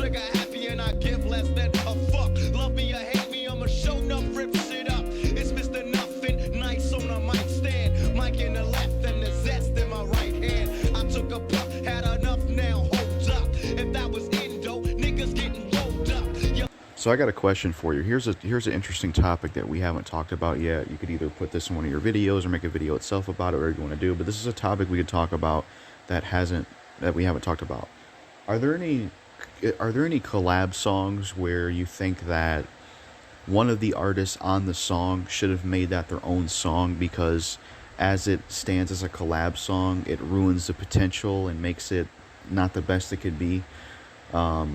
nigga happy and I give less than a fuck. Love me or hate me, I'ma show enough, rip shit up. It's Mr. Nothing, nice on a mic stand. Mic in the left and the zest in my right hand. I took a puff, had enough now, hold up. If that was Indo, niggas getting rolled up. Yo. So I got a question for you. Here's an interesting topic that we haven't talked about yet. You could either put this in one of your videos or make a video itself about it, whatever you want to do. But this is a topic we could talk about that we haven't talked about. Are there any collab songs where you think that one of the artists on the song should have made that their own song because as it stands as a collab song, it ruins the potential and makes it not the best it could be? Let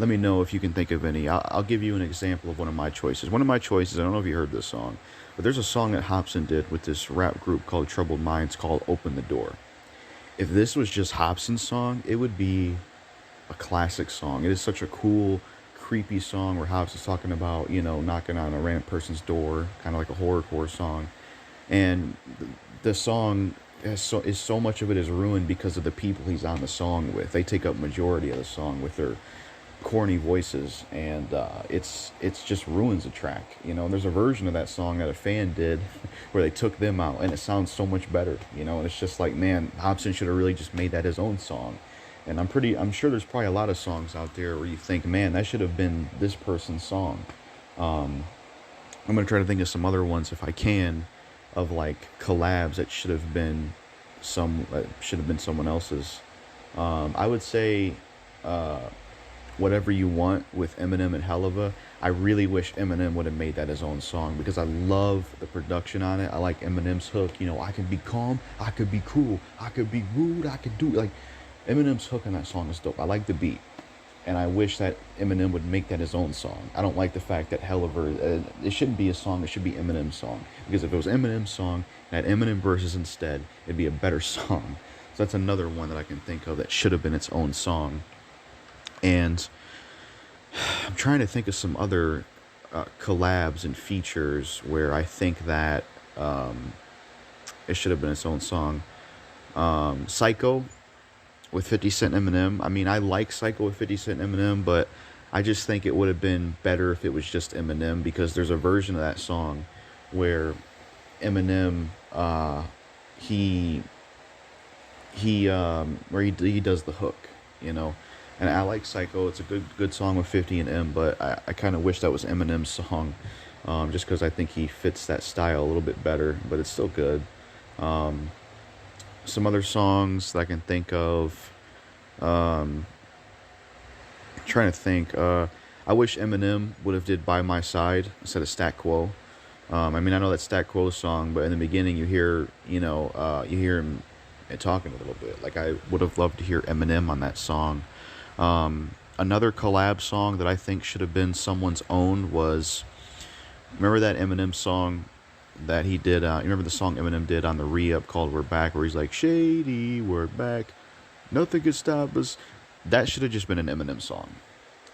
me know if you can think of any. I'll give you an example of one of my choices. One of my choices, I don't know if you heard this song, but there's a song that Hopsin did with this rap group called Troubled Minds called Open the Door. If this was just Hopsin's song, it would be a classic song. It is such a cool, creepy song where Hopsin's talking about, knocking on a random person's door, kind of like a horrorcore song. And the song is so much of it is ruined because of the people he's on the song with. They take up majority of the song with their corny voices, and it's just ruins the track. And there's a version of that song that a fan did where they took them out, and it sounds so much better. And it's just like, man, Hopsin should have really just made that his own song. And I'm sure there's probably a lot of songs out there where you think, man, that should have been this person's song. I'm gonna try to think of some other ones if I can, of like collabs that should have been someone else's. I would say Whatever You Want with Eminem and Helluva. I really wish Eminem would have made that his own song because I love the production on it. I like Eminem's hook. I could be calm, I could be cool, I could be rude, I could do like Eminem's hook on that song is dope. I like the beat, and I wish that Eminem would make that his own song. I don't like the fact that Helluva, it shouldn't be a song. It should be Eminem's song, because if it was Eminem's song and had Eminem verses instead, it'd be a better song. So that's another one that I can think of that should have been its own song. And I'm trying to think of some other collabs and features where I think that it should have been its own song. Psycho with 50 Cent and Eminem. I mean, I like Psycho with 50 Cent and Eminem, but I just think it would have been better if it was just Eminem, because there's a version of that song where Eminem, he does the hook, And I like Psycho. It's a good song with 50 and M, but I kind of wish that was Eminem's song, just because I think he fits that style a little bit better, but it's still good. Some other songs that I can think of, trying to think, I wish Eminem would have did By My Side instead of Stat Quo. I mean, I know that's Stat Quo's song, but in the beginning you hear him talking a little bit. Like, I would have loved to hear Eminem on that song. Another collab song that I think should have been someone's own was, remember that Eminem song that he did, you remember the song Eminem did on the re-up called We're Back, where he's like, shady, we're back, nothing could stop us? That should have just been an Eminem song,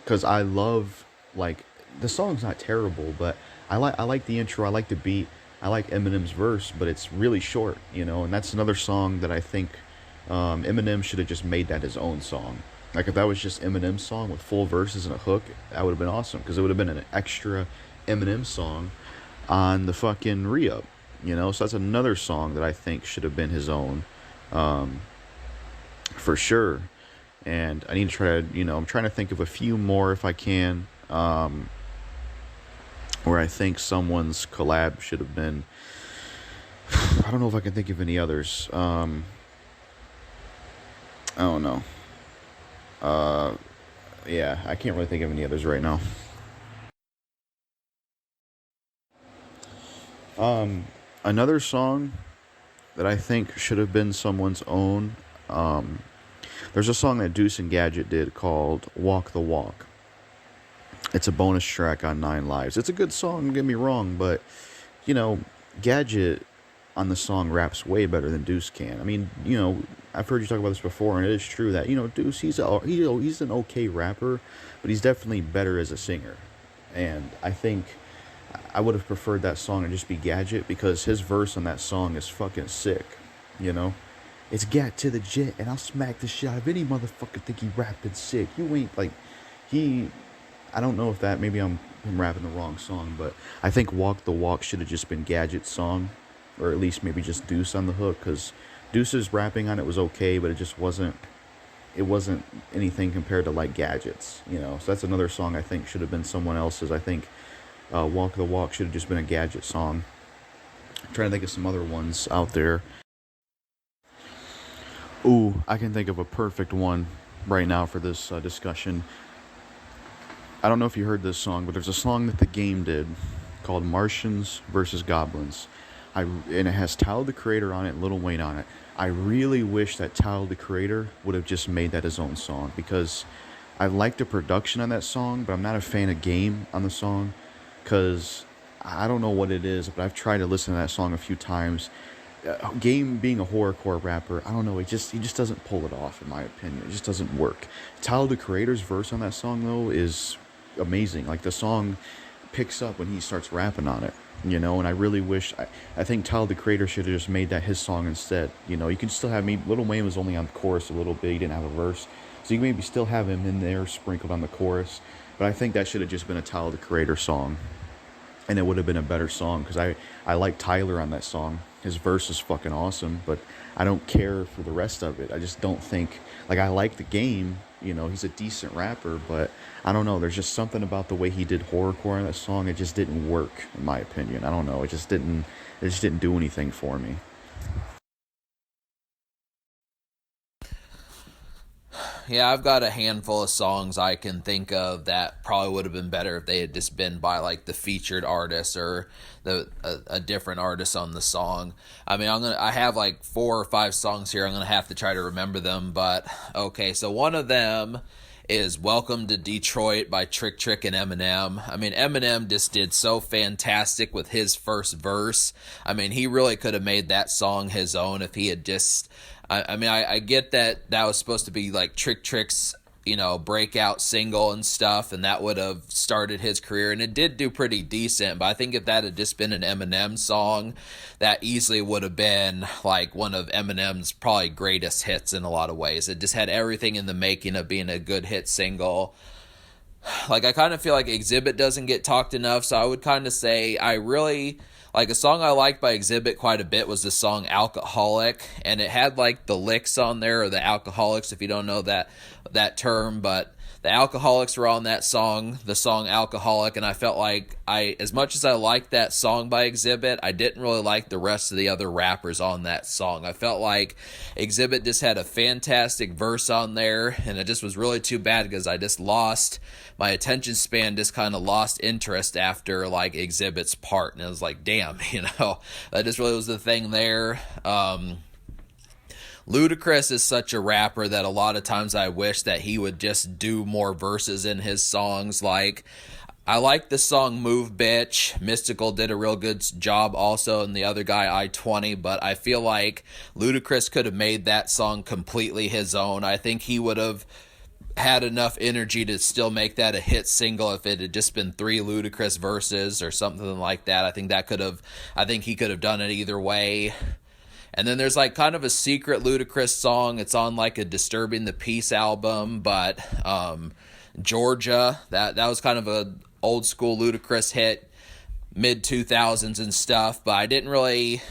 because I love, like, the song's not terrible, but I like the intro, I like the beat, I like Eminem's verse, but it's really short, and that's another song that I think Eminem should have just made that his own song. Like, if that was just Eminem's song with full verses and a hook, that would have been awesome, because it would have been an extra Eminem song on the fucking re-up, So that's another song that I think should have been his own, for sure. And I need to try to, I'm trying to think of a few more if I can, where I think someone's collab should have been. I don't know if I can think of any others. I don't know. Yeah, I can't really think of any others right now. Another song that I think should have been someone's own, there's a song that Deuce and Gadget did called Walk the Walk. It's a bonus track on 9 Lives. It's a good song, don't get me wrong, but, Gadget on the song raps way better than Deuce can. I mean, I've heard you talk about this before, and it is true that, Deuce, he's an okay rapper, but he's definitely better as a singer. And I think I would have preferred that song to just be Gadget, because his verse on that song is fucking sick, It's gat to the jet, and I'll smack the shit out of any motherfucker think he rapping sick. You ain't like, he, I don't know if that, maybe I'm rapping the wrong song, but I think Walk the Walk should have just been Gadget's song, or at least maybe just Deuce on the hook, because Deuce's rapping on it was okay, but it just wasn't, it wasn't anything compared to like Gadget's, you know. So that's another song I think should have been someone else's. I think Walk the Walk should have just been a Gadget song. I'm trying to think of some other ones out there. Ooh, I can think of a perfect one right now for this discussion. I don't know if you heard this song, but there's a song that the game did called Martians versus Goblins. And it has Tyler the Creator on it, Lil Wayne on it. I really wish that Tyler the Creator would have just made that his own song, because I like the production on that song, but I'm not a fan of Game on the song, because I don't know what it is, but I've tried to listen to that song a few times. Game being a horrorcore rapper, I don't know, he just doesn't pull it off, in my opinion. It just doesn't work. Tyler the Creator's verse on that song though is amazing. Like, the song picks up when he starts rapping on it, you know. And I really wish, I think Tyler the Creator should have just made that his song instead. You know, you can still have me. Lil Wayne was only on the chorus a little bit. He didn't have a verse, so you can maybe still have him in there sprinkled on the chorus. But I think that should have just been a Tyler the Creator song, and it would have been a better song, because I like Tyler on that song. His verse is fucking awesome, but I don't care for the rest of it. I just don't think, like, I like the Game, you know, he's a decent rapper, but I don't know, there's just something about the way he did horrorcore on that song. It just didn't work, in my opinion. I don't know, it just didn't do anything for me. Yeah, I've got a handful of songs I can think of that probably would have been better if they had just been by like the featured artist or a different artist on the song. I mean, I have like 4 or 5 songs here. I'm gonna have to try to remember them, but okay. So one of them is "Welcome to Detroit" by Trick Trick and Eminem. I mean, Eminem just did so fantastic with his first verse. I mean, he really could have made that song his own if he had just. I mean, I get that was supposed to be like Trick Trick's, you know, breakout single and stuff, and that would have started his career, and it did do pretty decent, but I think if that had just been an Eminem song, that easily would have been like one of Eminem's probably greatest hits in a lot of ways. It just had everything in the making of being a good hit single. Like, I kind of feel like Exhibit doesn't get talked enough, so I would kind of say I really... Like, a song I liked by Exhibit quite a bit was the song Alcoholic, and it had, like, the licks on there, or the Alcoholics, if you don't know that term, but the Alcoholics were on that song, the song Alcoholic, and I felt like as much as I liked that song by Exhibit, I didn't really like the rest of the other rappers on that song. I felt like Exhibit just had a fantastic verse on there, and it just was really too bad because I just lost... My attention span just kind of lost interest after, like, Exhibit's part, and I was like, damn, you know, that just really was the thing there. Ludacris is such a rapper that a lot of times I wish that he would just do more verses in his songs. Like, I like the song Move Bitch. Mystical did a real good job also, and the other guy I-20, but I feel like Ludacris could have made that song completely his own. I think he would have had enough energy to still make that a hit single if it had just been 3 Ludacris verses or something like that. I think he could have done it either way. And then there's like kind of a secret Ludacris song. It's on like a Disturbing the Peace album, but Georgia, that was kind of a old school Ludacris hit, mid 2000s and stuff, but I didn't really...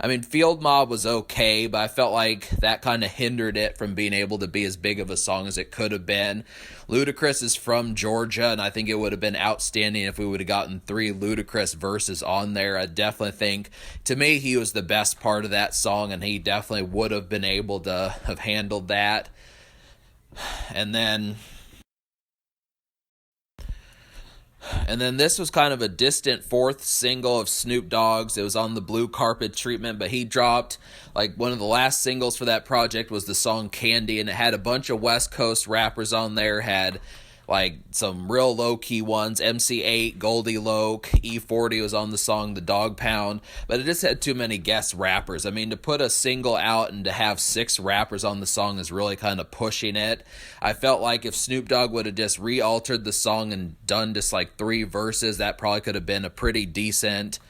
I mean, Field Mob was okay, but I felt like that kind of hindered it from being able to be as big of a song as it could have been. Ludacris is from Georgia, and I think it would have been outstanding if we would have gotten 3 Ludacris verses on there. I definitely think, to me, he was the best part of that song, and he definitely would have been able to have handled that. And then this was kind of a distant 4th single of Snoop Dogg's. It was on the Blue Carpet Treatment, but he dropped, like, one of the last singles for that project was the song Candy, and it had a bunch of West Coast rappers on there, had like some real low-key ones. MC8, Goldie Loke, E40 was on the song The Dog Pound, but it just had too many guest rappers. I mean, to put a single out and to have 6 rappers on the song is really kind of pushing it. I felt like if Snoop Dogg would have just re-altered the song and done just like 3 verses, that probably could have been a pretty decent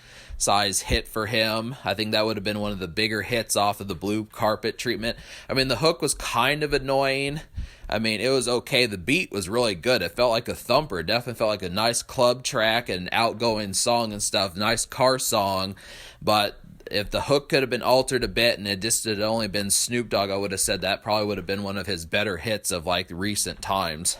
size hit for him. I think that would have been one of the bigger hits off of the Blue Carpet treatment. I mean, the hook was kind of annoying. I mean, it was okay. The beat was really good. It felt like a thumper. It definitely felt like a nice club track and outgoing song and stuff. Nice car song. But if the hook could have been altered a bit and it just had only been Snoop Dogg, I would have said that probably would have been one of his better hits of like recent times.